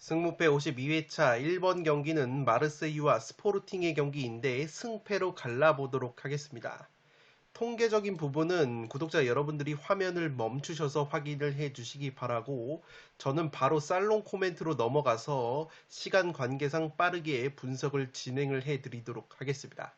승무패 52회차 1번 경기는 마르세유와 스포르팅의 경기인데 승패로 갈라보도록 하겠습니다. 통계적인 부분은 구독자 여러분들이 화면을 멈추셔서 확인을 해 주시기 바라고, 저는 바로 살롱 코멘트로 넘어가서 시간 관계상 빠르게 분석을 진행을 해 드리도록 하겠습니다.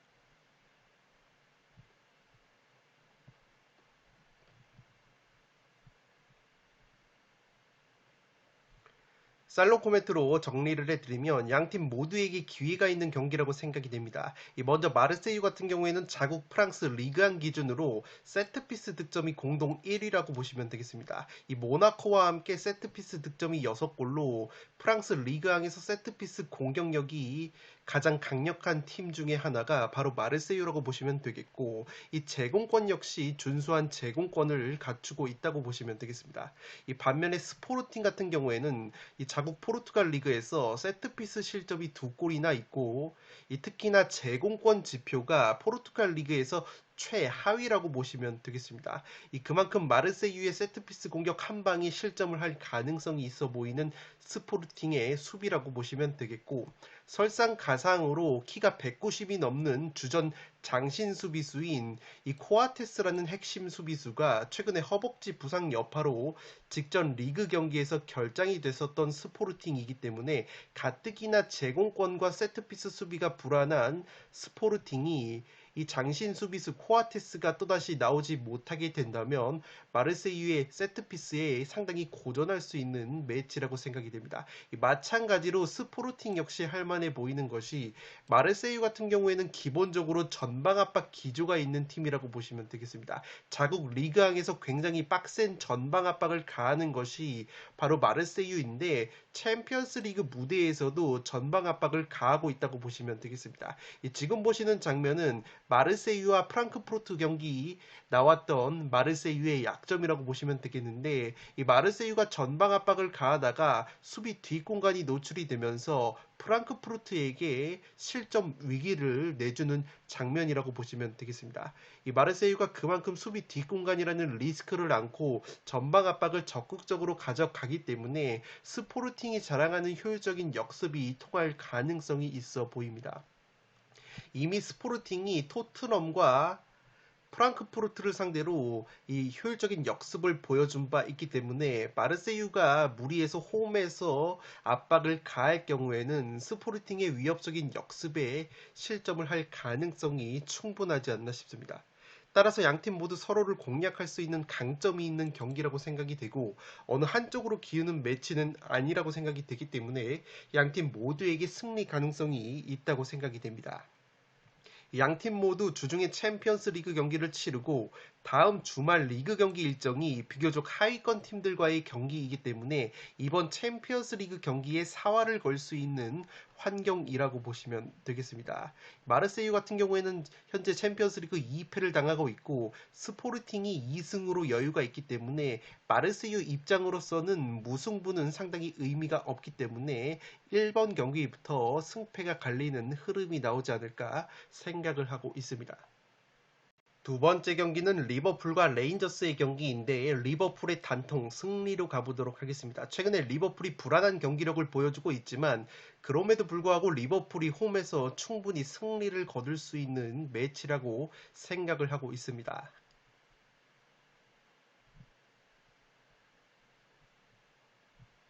살롱 코멘트로 정리를 해드리면 양팀 모두에게 기회가 있는 경기라고 생각이 됩니다. 먼저 마르세유 같은 경우에는 자국 프랑스 리그안 기준으로 세트피스 득점이 공동 1위라고 보시면 되겠습니다. 이 모나코와 함께 세트피스 득점이 6골로 프랑스 리그앙에서 세트피스 공격력이 가장 강력한 팀 중에 하나가 바로 마르세유라고 보시면 되겠고, 이 제공권 역시 준수한 제공권을 갖추고 있다고 보시면 되겠습니다. 이 반면에 스포르팅 같은 경우에는 이 자국 포르투갈 리그에서 세트피스 실점이 2골이나 있고, 이 특히나 제공권 지표가 포르투갈 리그에서 최하위라고 보시면 되겠습니다. 그만큼 마르세유의 세트피스 공격 한 방이 실점을 할 가능성이 있어 보이는 스포르팅의 수비라고 보시면 되겠고, 설상가상으로 키가 190이 넘는 주전 장신 수비수인 이 코아테스라는 핵심 수비수가 최근에 허벅지 부상 여파로 직전 리그 경기에서 결장이 됐었던 스포르팅이기 때문에 가뜩이나 제공권과 세트피스 수비가 불안한 스포르팅이 이 장신 수비수 코아테스가 또다시 나오지 못하게 된다면 마르세유의 세트피스에 상당히 고전할 수 있는 매치라고 생각이 됩니다. 마찬가지로 스포르팅 역시 할만해 보이는 것이, 마르세유 같은 경우에는 기본적으로 전방 압박 기조가 있는 팀이라고 보시면 되겠습니다. 자국 리그앙에서 굉장히 빡센 전방 압박을 가하는 것이 바로 마르세유인데, 챔피언스 리그 무대에서도 전방 압박을 가하고 있다고 보시면 되겠습니다. 지금 보시는 장면은 마르세유와 프랑크푸르트 경기 나왔던 마르세유의 약점이라고 보시면 되겠는데, 이 마르세유가 전방 압박을 가하다가 수비 뒷공간이 노출이 되면서 프랑크푸르트에게 실점 위기를 내주는 장면이라고 보시면 되겠습니다. 이 마르세유가 그만큼 수비 뒷공간이라는 리스크를 안고 전방 압박을 적극적으로 가져가기 때문에 스포르팅이 자랑하는 효율적인 역습이 통할 가능성이 있어 보입니다. 이미 스포르팅이 토트넘과 프랑크푸르트를 상대로 이 효율적인 역습을 보여준 바 있기 때문에 마르세유가 무리해서 홈에서 압박을 가할 경우에는 스포르팅의 위협적인 역습에 실점을 할 가능성이 충분하지 않나 싶습니다. 따라서 양팀 모두 서로를 공략할 수 있는 강점이 있는 경기라고 생각이 되고, 어느 한쪽으로 기우는 매치는 아니라고 생각이 되기 때문에 양팀 모두에게 승리 가능성이 있다고 생각이 됩니다. 양팀 모두 주중에 챔피언스 리그 경기를 치르고 다음 주말 리그 경기 일정이 비교적 하위권 팀들과의 경기이기 때문에 이번 챔피언스 리그 경기에 사활을 걸 수 있는 환경이라고 보시면 되겠습니다. 마르세유 같은 경우에는 현재 챔피언스 리그 2패를 당하고 있고 스포르팅이 2승으로 여유가 있기 때문에 마르세유 입장으로서는 무승부는 상당히 의미가 없기 때문에 1번 경기부터 승패가 갈리는 흐름이 나오지 않을까 생각을 하고 있습니다. 두 번째 경기는 리버풀과 레인저스의 경기인데, 리버풀의 단통 승리로 가보도록 하겠습니다. 최근에 리버풀이 불안한 경기력을 보여주고 있지만 그럼에도 불구하고 리버풀이 홈에서 충분히 승리를 거둘 수 있는 매치라고 생각을 하고 있습니다.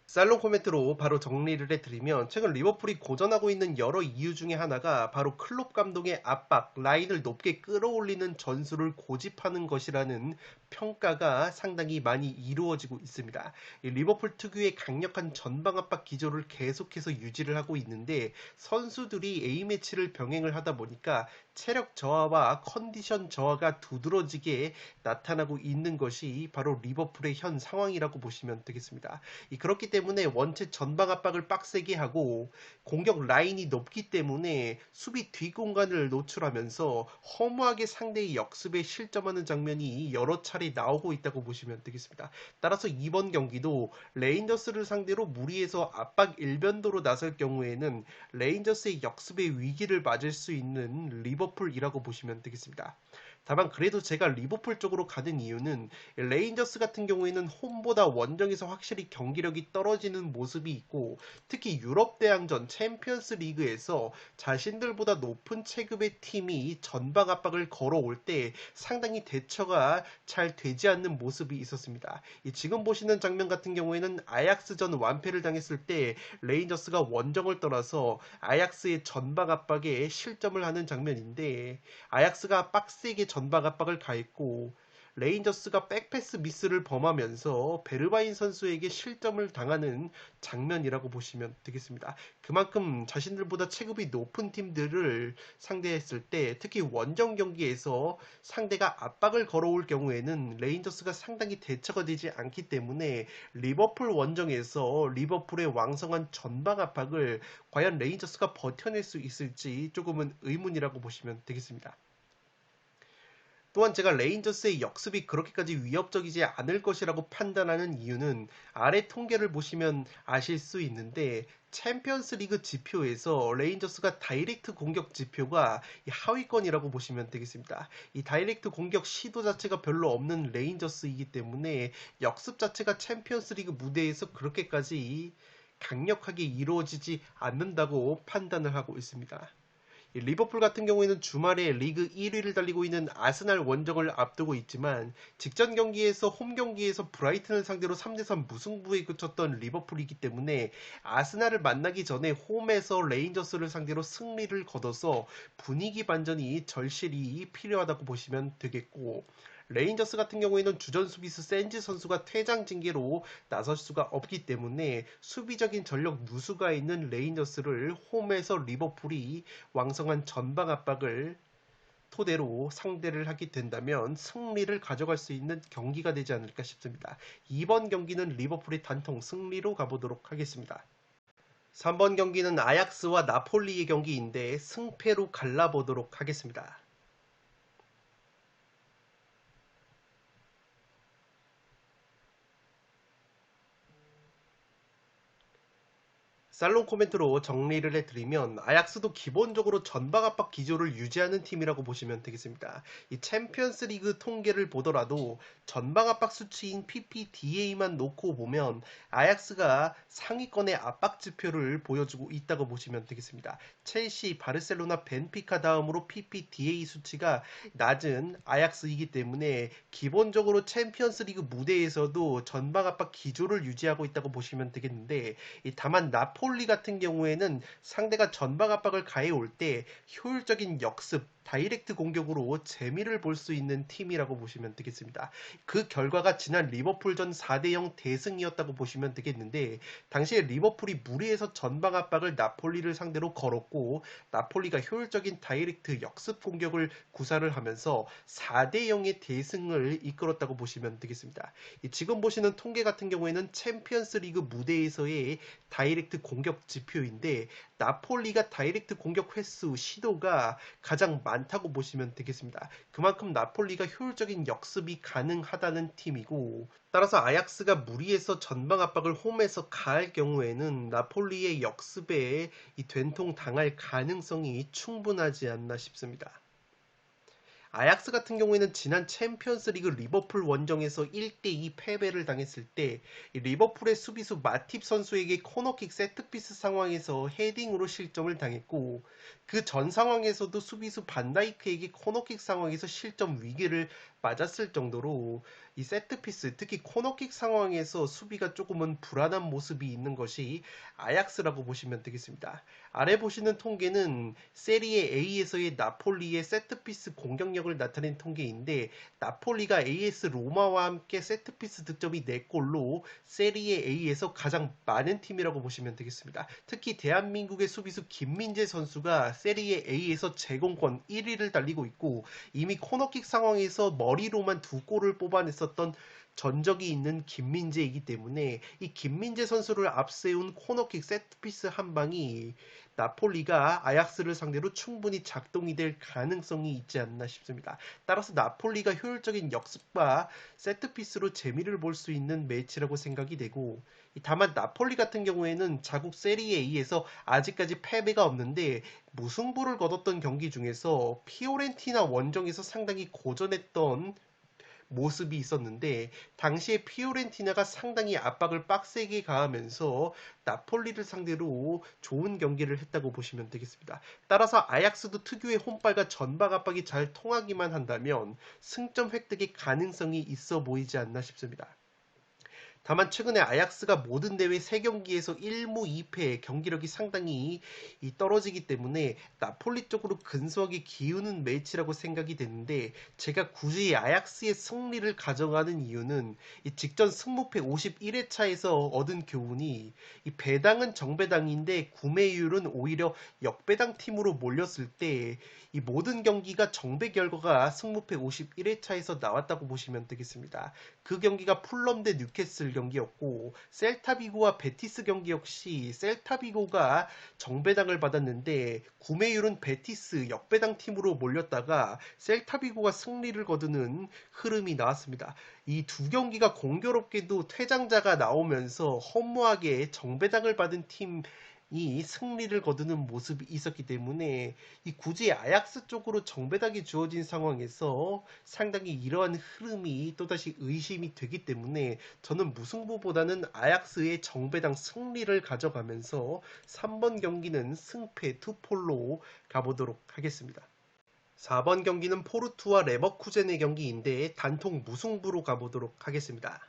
살롱 코멘트로 바로 정리를 해드리면, 최근 리버풀이 고전하고 있는 여러 이유 중에 하나가 바로 클롭 감독의 압박, 라인을 높게 끌어올리는 전술을 고집하는 것이라는 평가가 상당히 많이 이루어지고 있습니다. 리버풀 특유의 강력한 전방 압박 기조를 계속해서 유지를 하고 있는데, 선수들이 A매치를 병행을 하다 보니까 체력 저하와 컨디션 저하가 두드러지게 나타나고 있는 것이 바로 리버풀의 현 상황이라고 보시면 되겠습니다. 그렇기 때문에 원체 전방 압박을 빡세게 하고 공격 라인이 높기 때문에 수비 뒷공간을 노출하면서 허무하게 상대의 역습에 실점하는 장면이 여러 차례 역할이 나오고 있다고 보시면 되겠습니다. 따라서 이번 경기도 레인저스를 상대로 무리해서 압박 일변도로 나설 경우에는 레인저스의 역습의 위기를 맞을 수 있는 리버풀이라고 보시면 되겠습니다. 다만 그래도 제가 리버풀 쪽으로 가는 이유는 레인저스 같은 경우에는 홈보다 원정에서 확실히 경기력이 떨어지는 모습이 있고, 특히 유럽 대항전 챔피언스 리그에서 자신들보다 높은 체급의 팀이 전방 압박을 걸어올 때 상당히 대처가 잘 되지 않는 모습이 있었습니다. 지금 보시는 장면 같은 경우에는 아약스전 완패를 당했을 때 레인저스가 원정을 떠나서 아약스의 전방 압박에 실점을 하는 장면인데, 아약스가 빡세게 전방 압박을 가했고 레인저스가 백패스 미스를 범하면서 베르바인 선수에게 실점을 당하는 장면이라고 보시면 되겠습니다. 그만큼 자신들보다 체급이 높은 팀들을 상대했을 때, 특히 원정 경기에서 상대가 압박을 걸어올 경우에는 레인저스가 상당히 대처가 되지 않기 때문에 리버풀 원정에서 리버풀의 왕성한 전방 압박을 과연 레인저스가 버텨낼 수 있을지 조금은 의문이라고 보시면 되겠습니다. 또한 제가 레인저스의 역습이 그렇게까지 위협적이지 않을 것이라고 판단하는 이유는 아래 통계를 보시면 아실 수 있는데, 챔피언스 리그 지표에서 레인저스가 다이렉트 공격 지표가 하위권이라고 보시면 되겠습니다. 이 다이렉트 공격 시도 자체가 별로 없는 레인저스이기 때문에 역습 자체가 챔피언스 리그 무대에서 그렇게까지 강력하게 이루어지지 않는다고 판단을 하고 있습니다. 리버풀 같은 경우에는 주말에 리그 1위를 달리고 있는 아스날 원정을 앞두고 있지만, 직전 경기에서 홈 경기에서 브라이튼을 상대로 3대3 무승부에 그쳤던 리버풀이기 때문에 아스날을 만나기 전에 홈에서 레인저스를 상대로 승리를 거둬서 분위기 반전이 절실히 필요하다고 보시면 되겠고, 레인저스 같은 경우에는 주전 수비수 센지 선수가 퇴장 징계로 나설 수가 없기 때문에 수비적인 전력 누수가 있는 레인저스를 홈에서 리버풀이 왕성한 전방 압박을 토대로 상대를 하게 된다면 승리를 가져갈 수 있는 경기가 되지 않을까 싶습니다. 이번 경기는 리버풀의 단통 승리로 가보도록 하겠습니다. 3번 경기는 아약스와 나폴리의 경기인데 승패로 갈라보도록 하겠습니다. 살롱 코멘트로 정리를 해드리면, 아약스도 기본적으로 전방 압박 기조를 유지하는 팀이라고 보시면 되겠습니다. 이 챔피언스 리그 통계를 보더라도 전방 압박 수치인 PPDA만 놓고 보면 아약스가 상위권의 압박 지표를 보여주고 있다고 보시면 되겠습니다. 첼시, 바르셀로나, 벤피카 다음으로 PPDA 수치가 낮은 아약스이기 때문에 기본적으로 챔피언스 리그 무대에서도 전방 압박 기조를 유지하고 있다고 보시면 되겠는데, 다만 나폴리 같은 경우에는 상대가 전방 압박을 가해올 때 효율적인 역습, 다이렉트 공격으로 재미를 볼 수 있는 팀이라고 보시면 되겠습니다. 그 결과가 지난 리버풀전 4대0 대승이었다고 보시면 되겠는데, 당시에 리버풀이 무리해서 전방 압박을 나폴리를 상대로 걸었고, 나폴리가 효율적인 다이렉트 역습 공격을 구사를 하면서 4대0의 대승을 이끌었다고 보시면 되겠습니다. 지금 보시는 통계 같은 경우에는 챔피언스 리그 무대에서의 다이렉트 공격 지표인데, 나폴리가 다이렉트 공격 횟수 시도가 가장 많다고 보시면 되겠습니다. 그만큼 나폴리가 효율적인 역습이 가능하다는 팀이고, 따라서 아약스가 무리해서 전방 압박을 홈에서 가할 경우에는 나폴리의 역습에 된통 당할 가능성이 충분하지 않나 싶습니다. 아약스 같은 경우에는 지난 챔피언스 리그 리버풀 원정에서 1대2 패배를 당했을 때 리버풀의 수비수 마팁 선수에게 코너킥 세트피스 상황에서 헤딩으로 실점을 당했고, 그 전 상황에서도 수비수 반다이크에게 코너킥 상황에서 실점 위기를 맞았을 정도로 이 세트피스, 특히 코너킥 상황에서 수비가 조금은 불안한 모습이 있는 것이 아약스라고 보시면 되겠습니다. 아래 보시는 통계는 세리에 A에서의 나폴리의 세트피스 공격력을 나타낸 통계인데, 나폴리가 AS 로마와 함께 세트피스 득점이 4골로 세리에 A에서 가장 많은 팀이라고 보시면 되겠습니다. 특히 대한민국의 수비수 김민재 선수가 세리에 A에서 제공권 1위를 달리고 있고, 이미 코너킥 상황에서 머리로만 2골을 뽑아냈었던 전적이 있는 김민재이기 때문에 이 김민재 선수를 앞세운 코너킥 세트피스 한 방이 나폴리가 아약스를 상대로 충분히 작동이 될 가능성이 있지 않나 싶습니다. 따라서 나폴리가 효율적인 역습과 세트피스로 재미를 볼 수 있는 매치라고 생각이 되고, 다만 나폴리 같은 경우에는 자국 세리에 A에서 아직까지 패배가 없는데 무승부를 거뒀던 경기 중에서 피오렌티나 원정에서 상당히 고전했던 모습이 있었는데, 당시에 피오렌티나가 상당히 압박을 빡세게 가하면서 나폴리를 상대로 좋은 경기를 했다고 보시면 되겠습니다. 따라서 아약스도 특유의 홈발과 전방 압박이 잘 통하기만 한다면 승점 획득의 가능성이 있어 보이지 않나 싶습니다. 다만 최근에 아약스가 모든 대회 3경기에서 1무 2패 경기력이 상당히 떨어지기 때문에 나폴리 쪽으로 근소하게 기우는 매치라고 생각이 되는데, 제가 굳이 아약스의 승리를 가정하는 이유는 이 직전 승무패 51회차에서 얻은 교훈이, 이 배당은 정배당인데 구매율은 오히려 역배당 팀으로 몰렸을 때 이 모든 경기가 정배 결과가 승무패 51회차에서 나왔다고 보시면 되겠습니다. 그 경기가 풀럼 대 뉴캐슬 경기였고, 셀타비고와 베티스 경기 역시 셀타비고가 정배당을 받았는데 구매율은 베티스 역배당 팀으로 몰렸다가 셀타비고가 승리를 거두는 흐름이 나왔습니다. 이 두 경기가 공교롭게도 퇴장자가 나오면서 허무하게 정배당을 받은 팀 이 승리를 거두는 모습이 있었기 때문에 이 굳이 아약스 쪽으로 정배당이 주어진 상황에서 상당히 이러한 흐름이 또다시 의심이 되기 때문에 저는 무승부보다는 아약스의 정배당 승리를 가져가면서 3번 경기는 승패 투폴로 가보도록 하겠습니다. 4번 경기는 포르투와 레버쿠젠의 경기인데 단통 무승부로 가보도록 하겠습니다.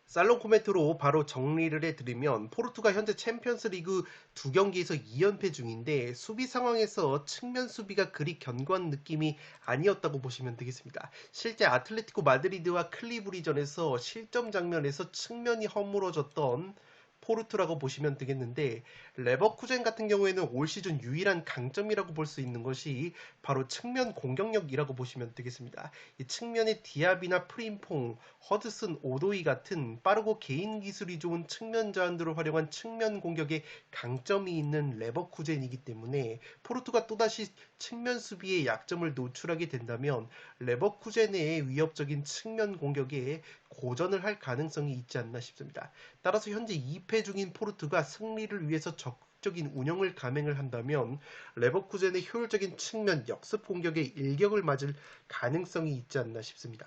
살롱 코멘트로 바로 정리를 해드리면, 포르투가 현재 챔피언스 리그 2경기에서 2연패 중인데 수비 상황에서 측면 수비가 그리 견고한 느낌이 아니었다고 보시면 되겠습니다. 실제 아틀레티코 마드리드와 클리브리전에서 실점 장면에서 측면이 허물어졌던 포르투라고 보시면 되겠는데, 레버쿠젠 같은 경우에는 올 시즌 유일한 강점이라고 볼 수 있는 것이 바로 측면 공격력이라고 보시면 되겠습니다. 이 측면의 디아비나 프림퐁, 허드슨, 오도이 같은 빠르고 개인 기술이 좋은 측면 자원들을 활용한 측면 공격에 강점이 있는 레버쿠젠이기 때문에 포르투가 또다시 측면 수비의 약점을 노출하게 된다면 레버쿠젠의 위협적인 측면 공격에 고전을 할 가능성이 있지 않나 싶습니다. 따라서 현재 2패 중인 포르투가 승리를 위해서 적극적인 운영을 감행을 한다면 레버쿠젠의 효율적인 측면 역습 공격에 일격을 맞을 가능성이 있지 않나 싶습니다.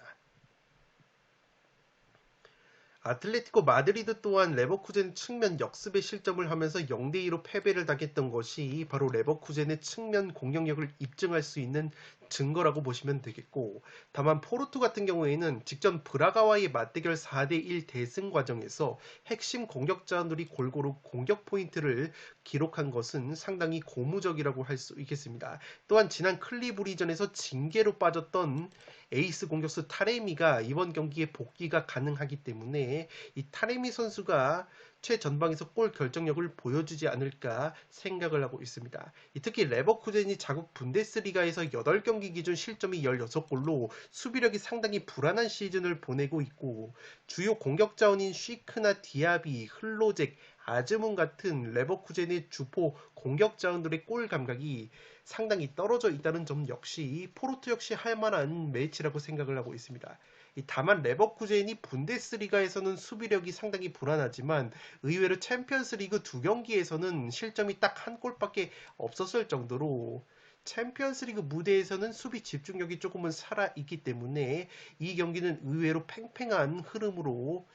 아틀레티코 마드리드 또한 레버쿠젠 측면 역습에 실점을 하면서 0대2로 패배를 당했던 것이 바로 레버쿠젠의 측면 공격력을 입증할 수 있는 증거라고 보시면 되겠고, 다만 포르투 같은 경우에는 직전 브라가와의 맞대결 4대1 대승 과정에서 핵심 공격자들이 골고루 공격 포인트를 기록한 것은 상당히 고무적이라고 할 수 있겠습니다. 또한 지난 클리브리전에서 징계로 빠졌던 에이스 공격수 타레미가 이번 경기에 복귀가 가능하기 때문에 이 타레미 선수가 최전방에서 골 결정력을 보여주지 않을까 생각을 하고 있습니다. 특히 레버쿠젠이 자국 분데스리가에서 8경기 기준 실점이 16골로 수비력이 상당히 불안한 시즌을 보내고 있고, 주요 공격 자원인 쉬크나 디아비, 흘로잭, 아즈문 같은 레버쿠젠의 주포 공격 자원들의 골 감각이 상당히 떨어져 있다는 점 역시 포르투 역시 할 만한 매치라고 생각을 하고 있습니다. 다만 레버쿠젠이 분데스리가에서는 수비력이 상당히 불안하지만 의외로 챔피언스리그 2경기에서는 실점이 딱 한 골밖에 없었을 정도로 챔피언스리그 무대에서는 수비 집중력이 조금은 살아있기 때문에 이 경기는 의외로 팽팽한 흐름으로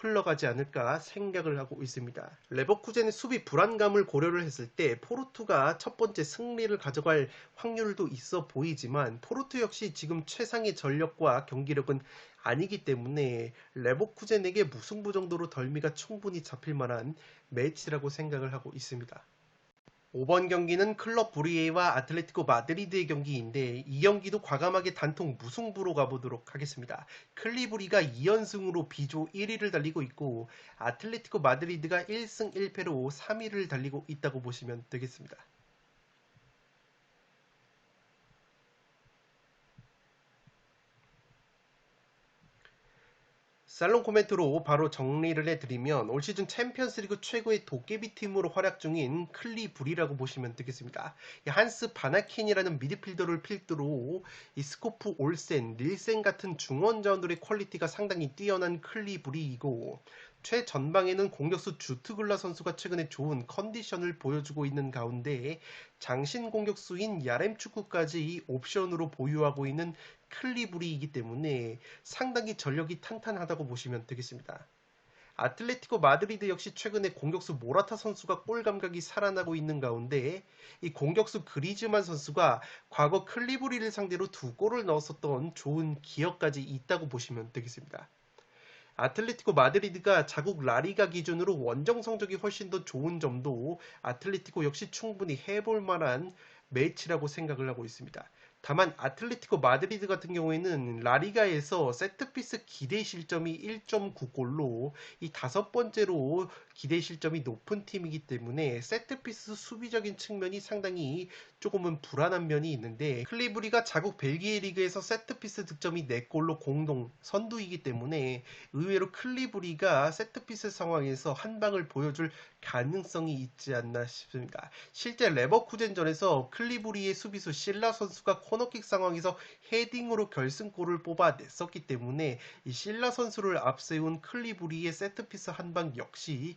흘러가지 않을까 생각을 하고 있습니다. 레버쿠젠의 수비 불안감을 고려를 했을 때 포르투가 첫 번째 승리를 가져갈 확률도 있어 보이지만 포르투 역시 지금 최상의 전력과 경기력은 아니기 때문에 레버쿠젠에게 무승부 정도로 덜미가 충분히 잡힐 만한 매치라고 생각을 하고 있습니다. 5번 경기는 클럽 브리에와 아틀레티코 마드리드의 경기인데 이 경기도 과감하게 단통 무승부로 가보도록 하겠습니다. 클리브리가 2연승으로 B조 1위를 달리고 있고 아틀레티코 마드리드가 1승 1패로 3위를 달리고 있다고 보시면 되겠습니다. 살롱 코멘트로 바로 정리를 해드리면 올 시즌 챔피언스리그 최고의 도깨비 팀으로 활약 중인 클리브리라고 보시면 되겠습니다. 이 한스 바나킨이라는 미드필더를 필두로 이 스코프 올센, 닐센 같은 중원자원들의 퀄리티가 상당히 뛰어난 클리브리이고 최전방에는 공격수 주트글라 선수가 최근에 좋은 컨디션을 보여주고 있는 가운데 장신 공격수인 야렘축구까지 옵션으로 보유하고 있는 클리브리이기 때문에 상당히 전력이 탄탄하다고 보시면 되겠습니다. 아틀레티코 마드리드 역시 최근에 공격수 모라타 선수가 골 감각이 살아나고 있는 가운데 이 공격수 그리즈만 선수가 과거 클리브리를 상대로 2골을 넣었었던 좋은 기억까지 있다고 보시면 되겠습니다. 아틀레티코 마드리드가 자국 라리가 기준으로 원정 성적이 훨씬 더 좋은 점도 아틀레티코 역시 충분히 해볼 만한 매치라고 생각을 하고 있습니다. 다만 아틀레티코 마드리드 같은 경우에는 라리가에서 세트피스 기대 실점이 1.9골로 이 5번째로 기대 실점이 높은 팀이기 때문에 세트피스 수비적인 측면이 상당히 조금은 불안한 면이 있는데 클리브리가 자국 벨기에 리그에서 세트피스 득점이 4골로 공동 선두이기 때문에 의외로 클리브리가 세트피스 상황에서 한 방을 보여줄 가능성이 있지 않나 싶습니다. 실제 레버쿠젠전에서 클리브리의 수비수 실라 선수가 코너킥 상황에서 헤딩으로 결승골을 뽑아냈었기 때문에 이 실라 선수를 앞세운 클리브리의 세트피스 한 방 역시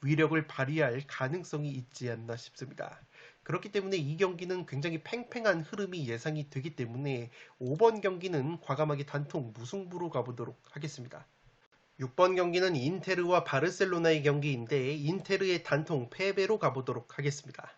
위력을 발휘할 가능성이 있지 않나 싶습니다. 그렇기 때문에 이 경기는 굉장히 팽팽한 흐름이 예상이 되기 때문에 5번 경기는 과감하게 단통 무승부로 가보도록 하겠습니다. 6번 경기는 인테르와 바르셀로나의 경기인데 인테르의 단통 패배로 가보도록 하겠습니다.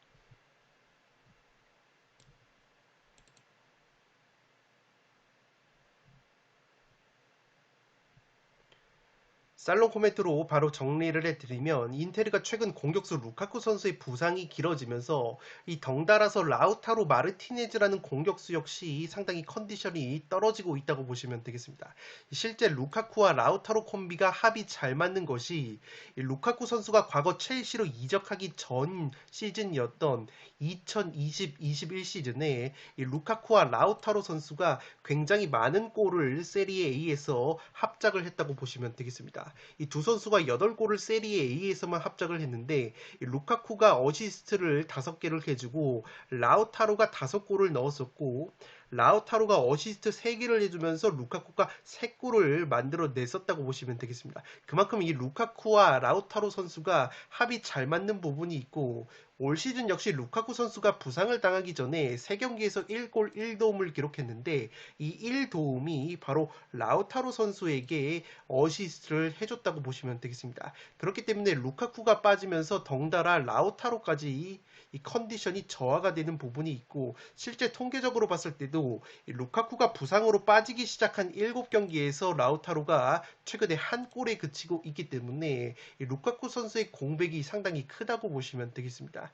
살롱 코멘트로 바로 정리를 해드리면 인테르가 최근 공격수 루카쿠 선수의 부상이 길어지면서 이 덩달아서 라우타로 마르티네즈라는 공격수 역시 상당히 컨디션이 떨어지고 있다고 보시면 되겠습니다. 실제 루카쿠와 라우타로 콤비가 합이 잘 맞는 것이 루카쿠 선수가 과거 첼시로 이적하기 전 시즌이었던 2020-21 시즌에 이 루카쿠와 라우타로 선수가 굉장히 많은 골을 세리에 A에서 합작을 했다고 보시면 되겠습니다. 이 두 선수가 8골을 세리에 A에서만 합작을 했는데 루카쿠가 어시스트를 5개를 해주고 라우타로가 5골을 넣었었고 라우타로가 어시스트 3개를 해주면서 루카쿠가 3골을 만들어냈었다고 보시면 되겠습니다. 그만큼 이 루카쿠와 라우타로 선수가 합이 잘 맞는 부분이 있고 올 시즌 역시 루카쿠 선수가 부상을 당하기 전에 3경기에서 1골 1도움을 기록했는데 이 1도움이 바로 라우타로 선수에게 어시스트를 해줬다고 보시면 되겠습니다. 그렇기 때문에 루카쿠가 빠지면서 덩달아 라우타로까지 이 컨디션이 저하가 되는 부분이 있고 실제 통계적으로 봤을 때도 루카쿠가 부상으로 빠지기 시작한 7경기에서 라우타로가 최근에 한 골에 그치고 있기 때문에 루카쿠 선수의 공백이 상당히 크다고 보시면 되겠습니다.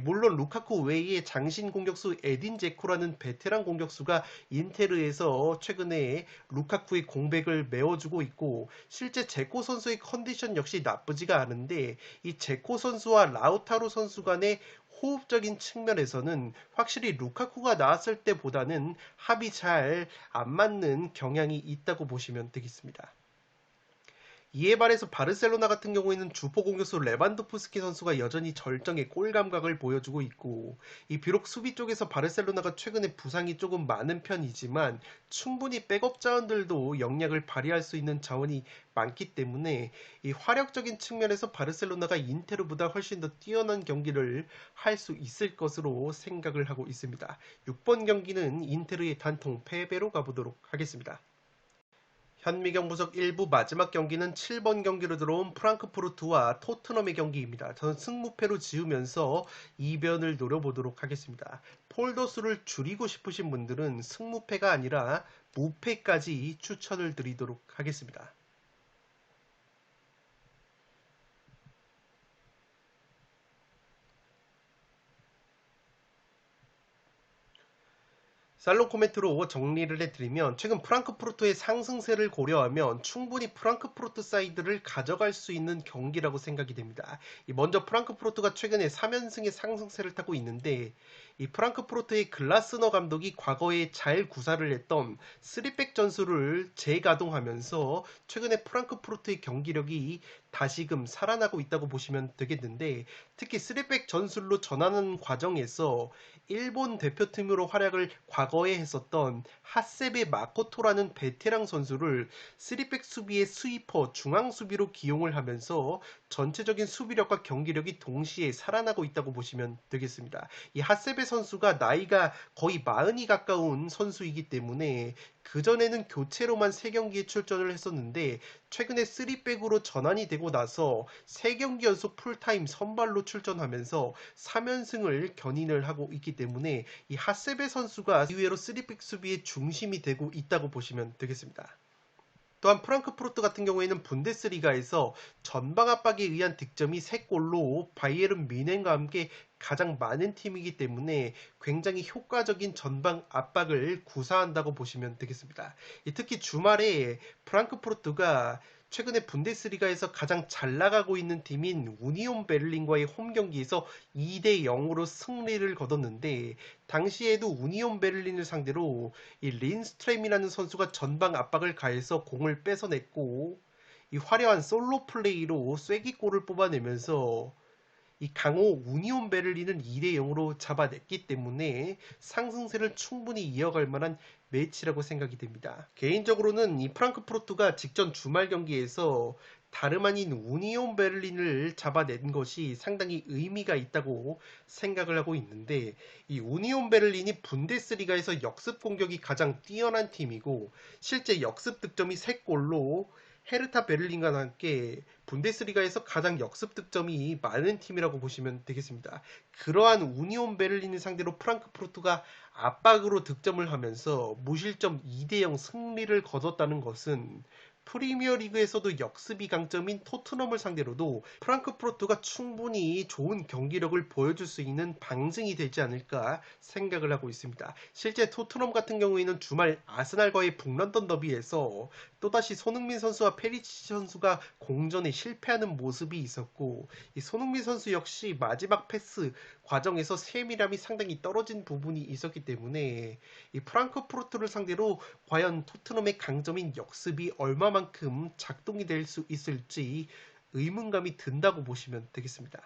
물론 루카쿠 외에 장신 공격수 에딘 제코라는 베테랑 공격수가 인테르에서 최근에 루카쿠의 공백을 메워주고 있고 실제 제코 선수의 컨디션 역시 나쁘지가 않은데 이 제코 선수와 라우타로 선수 간의 호흡적인 측면에서는 확실히 루카쿠가 나왔을 때보다는 합이 잘 안 맞는 경향이 있다고 보시면 되겠습니다. 이에 반해서 바르셀로나 같은 경우에는 주포 공격수 레반도프스키 선수가 여전히 절정의 골 감각을 보여주고 있고 이 비록 수비 쪽에서 바르셀로나가 최근에 부상이 조금 많은 편이지만 충분히 백업 자원들도 영향을 발휘할 수 있는 자원이 많기 때문에 이 화력적인 측면에서 바르셀로나가 인테르보다 훨씬 더 뛰어난 경기를 할 수 있을 것으로 생각을 하고 있습니다. 6번 경기는 인테르의 단통 패배로 가보도록 하겠습니다. 현미경 분석 1부 마지막 경기는 7번 경기로 들어온 프랑크푸르트와 토트넘의 경기입니다. 저는 승무패로 지으면서 이변을 노려보도록 하겠습니다. 폴더수를 줄이고 싶으신 분들은 승무패가 아니라 무패까지 추천을 드리도록 하겠습니다. 살롱 코멘트로 정리를 해드리면 최근 프랑크푸르트의 상승세를 고려하면 충분히 프랑크푸르트 사이드를 가져갈 수 있는 경기라고 생각이 됩니다. 먼저 프랑크푸르트가 최근에 3연승의 상승세를 타고 있는데 이 프랑크푸르트의 글라스너 감독이 과거에 잘 구사를 했던 3백 전술을 재가동하면서 최근에 프랑크푸르트의 경기력이 다시금 살아나고 있다고 보시면 되겠는데 특히 3백 전술로 전하는 과정에서 일본 대표팀으로 활약을 과거에 했었던 하세베 마코토라는 베테랑 선수를 3백 수비의 스위퍼 중앙 수비로 기용을 하면서 전체적인 수비력과 경기력이 동시에 살아나고 있다고 보시면 되겠습니다. 이 하세베 선수가 나이가 거의 40이 가까운 선수이기 때문에 그전에는 교체로만 3경기에 출전을 했었는데 최근에 3백으로 전환이 되고 나서 3경기 연속 풀타임 선발로 출전하면서 3연승을 견인을 하고 있기 때문에 이 하세베 선수가 이외로 3백 수비의 중심이 되고 있다고 보시면 되겠습니다. 또한 프랑크푸르트 같은 경우에는 분데스리가에서 전방 압박에 의한 득점이 3골로 바이에른 뮌헨과 함께 가장 많은 팀이기 때문에 굉장히 효과적인 전방 압박을 구사한다고 보시면 되겠습니다. 특히 주말에 프랑크푸르트가 최근에 분데스리가에서 가장 잘 나가고 있는 팀인 우니온 베를린과의 홈 경기에서 2대 0으로 승리를 거뒀는데 당시에도 우니온 베를린을 상대로 이 린스트렘이라는 선수가 전방 압박을 가해서 공을 뺏어냈고 이 화려한 솔로 플레이로 쐐기골을 뽑아내면서 이 강호 우니온 베를린을 2대 0으로 잡아냈기 때문에 상승세를 충분히 이어갈 만한 매치라고 생각이 됩니다. 개인적으로는 이 프랑크푸르트가 직전 주말 경기에서 다름 아닌 우니온 베를린을 잡아낸 것이 상당히 의미가 있다고 생각을 하고 있는데 이 우니온 베를린이 분데스리가에서 역습 공격이 가장 뛰어난 팀이고 실제 역습 득점이 3골로 헤르타 베를린과 함께 분데스리가에서 가장 역습 득점이 많은 팀이라고 보시면 되겠습니다. 그러한 우니온 베를린을 상대로 프랑크푸르트가 압박으로 득점을 하면서 무실점 2대 0 승리를 거뒀다는 것은 프리미어리그에서도 역습이 강점인 토트넘을 상대로도 프랑크푸르트가 충분히 좋은 경기력을 보여줄 수 있는 방증이 되지 않을까 생각을 하고 있습니다. 실제 토트넘 같은 경우에는 주말 아스날과의 북런던 더비에서 또다시 손흥민 선수와 페리시치 선수가 공전에 실패하는 모습이 있었고 이 손흥민 선수 역시 마지막 패스 과정에서 세밀함이 상당히 떨어진 부분이 있었기 때문에 이 프랑크푸르트를 상대로 과연 토트넘의 강점인 역습이 얼마만큼 작동이 될 수 있을지 의문감이 든다고 보시면 되겠습니다.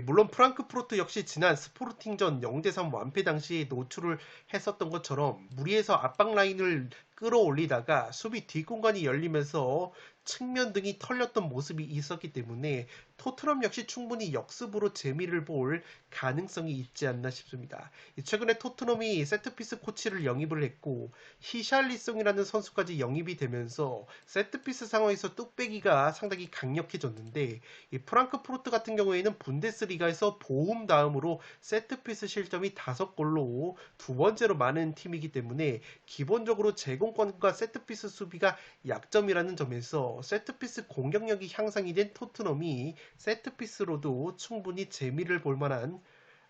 물론 프랑크푸르트 역시 지난 스포르팅전 0대3 완패 당시에 노출을 했었던 것처럼 무리해서 압박 라인을 끌어올리다가 수비 뒷공간이 열리면서 측면 등이 털렸던 모습이 있었기 때문에 토트넘 역시 충분히 역습으로 재미를 볼 가능성이 있지 않나 싶습니다. 최근에 토트넘이 세트피스 코치를 영입을 했고 히샬리송이라는 선수까지 영입이 되면서 세트피스 상황에서 뚝배기가 상당히 강력해졌는데 이 프랑크푸르트 같은 경우에는 분데스리가에서 보움 다음으로 세트피스 실점이 5골로 두 번째로 많은 팀이기 때문에 기본적으로 제공권과 세트피스 수비가 약점이라는 점에서 세트피스 공격력이 향상이 된 토트넘이 세트피스로도 충분히 재미를 볼 만한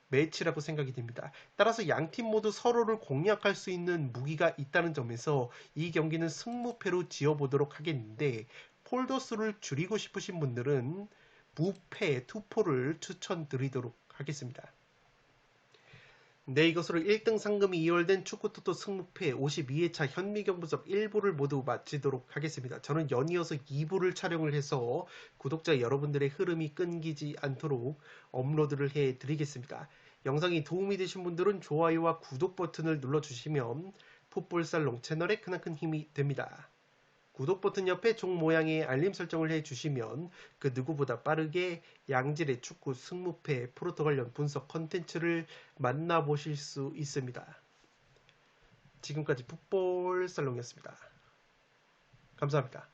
매치라고 생각이 됩니다. 따라서 양팀 모두 서로를 공략할 수 있는 무기가 있다는 점에서 이 경기는 승무패로 지어보도록 하겠는데 폴더수를 줄이고 싶으신 분들은 무패 투포를 추천드리도록 하겠습니다. 네, 이것으로 1등 상금이 이월된 축구토토 승무패 52회차 현미경부석 1부를 모두 마치도록 하겠습니다. 저는 연이어서 2부를 촬영을 해서 구독자 여러분들의 흐름이 끊기지 않도록 업로드를 해드리겠습니다. 영상이 도움이 되신 분들은 좋아요와 구독 버튼을 눌러주시면 풋볼살롱 채널에 크나큰 힘이 됩니다. 구독 버튼 옆에 종 모양의 알림 설정을 해주시면 그 누구보다 빠르게 양질의 축구 승무패 프로토 관련 분석 컨텐츠를 만나보실 수 있습니다. 지금까지 풋볼 살롱이었습니다. 감사합니다.